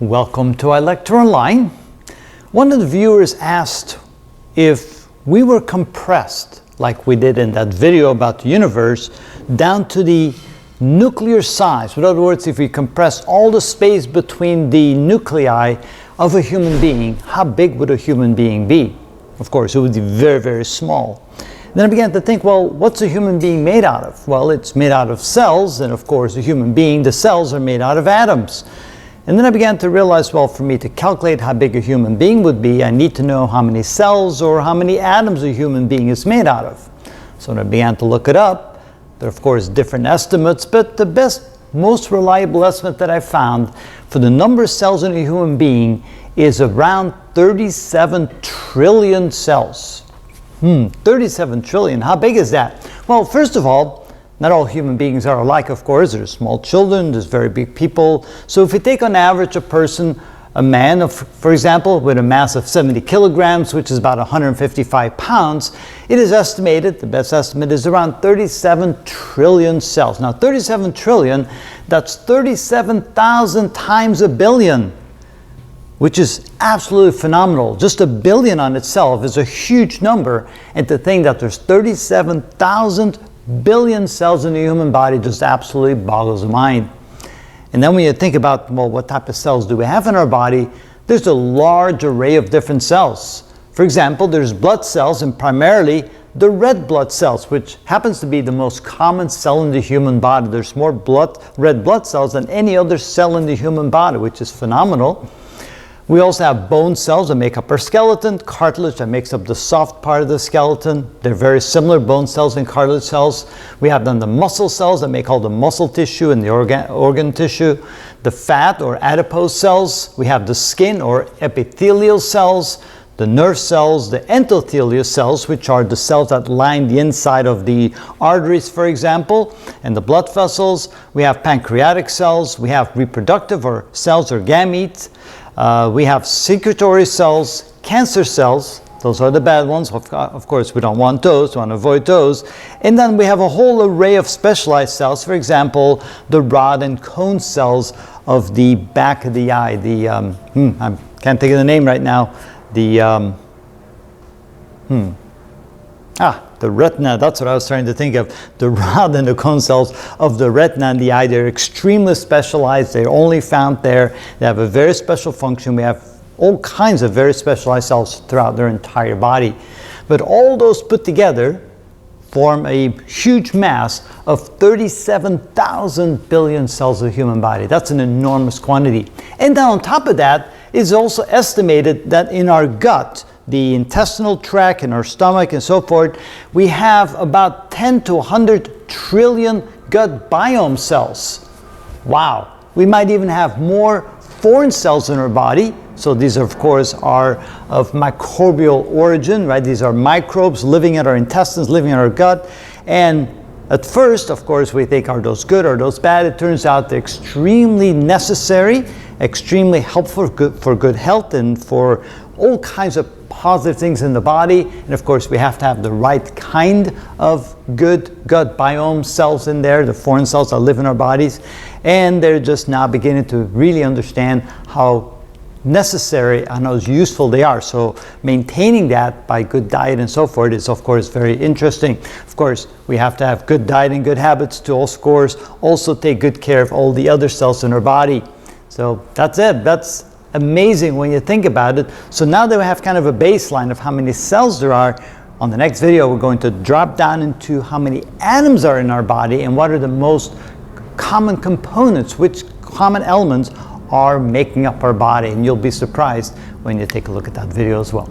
Welcome to iLectureOnline. One of the viewers asked if we were compressed, like we did in that video about the universe, down to the nuclear size. In other words, if we compress all the space between the nuclei of a human being, how big would a human being be? Of course, it would be very, very small. Then I began to think, well, what's a human being made out of? Well, it's made out of cells, and of course, a human being, the cells are made out of atoms. And then I began to realize, well, for me to calculate how big a human being would be, I need to know how many cells or how many atoms a human being is made out of. So when I began to look it up, there are of course different estimates, but the best, most reliable estimate that I found for the number of cells in a human being is around 37 trillion cells. 37 trillion, how big is that? Well, first of all, not all human beings are alike, of course. There's small children, there's very big people. So if we take on average a person, a man, for example, with a mass of 70 kilograms, which is about 155 pounds, it is estimated, the best estimate is around 37 trillion cells. Now 37 trillion, that's 37,000 times a billion, which is absolutely phenomenal. Just a billion on itself is a huge number, and to think that there's 37,000 billion cells in the human body just absolutely boggles the mind. And then when you think about, well, what type of cells do we have in our body, there's a large array of different cells. For example, there's blood cells, and primarily the red blood cells, which happens to be the most common cell in the human body. There's more red blood cells than any other cell in the human body, which is phenomenal. We also have bone cells that make up our skeleton, cartilage that makes up the soft part of the skeleton. They're very similar, bone cells and cartilage cells. We have then the muscle cells that make all the muscle tissue and the organ tissue. The fat or adipose cells. We have the skin or epithelial cells, the nerve cells, the endothelial cells, which are the cells that line the inside of the arteries, for example, and the blood vessels. We have pancreatic cells. We have reproductive or cells or gametes. We have secretory cells, cancer cells, those are the bad ones, of course we don't want those, we want to avoid those. And then we have a whole array of specialized cells, for example, the rod and cone cells of the back of the eye, I can't think of the name right now, the retina, that's what I was trying to think of. The rod and the cone cells of the retina and the eye, they're extremely specialized. They're only found there. They have a very special function. We have all kinds of very specialized cells throughout their entire body. But all those put together form a huge mass of 37,000 billion cells of the human body. That's an enormous quantity. And then on top of that, it's also estimated that in our gut, the intestinal tract, in our stomach and so forth, we have about 10 to 100 trillion gut biome cells. Wow. We might even have more foreign cells in our body. So these, of course, are of microbial origin, right? These are microbes living in our intestines, living in our gut. And at first, of course, we think, are those good, are those bad? It turns out they're extremely necessary, extremely helpful for good health and for all kinds of positive things in the body. And of course, we have to have the right kind of good gut biome cells in there, the foreign cells that live in our bodies. And they're just now beginning to really understand how necessary and how useful they are. So maintaining that by good diet and so forth is, of course, very interesting. Of course, we have to have good diet and good habits to also take good care of all the other cells in our body. So that's it. That's amazing when you think about it. So now that we have kind of a baseline of how many cells there are, on the next video we're going to drop down into how many atoms are in our body and what are the most common components, which common elements are making up our body. And you'll be surprised when you take a look at that video as well.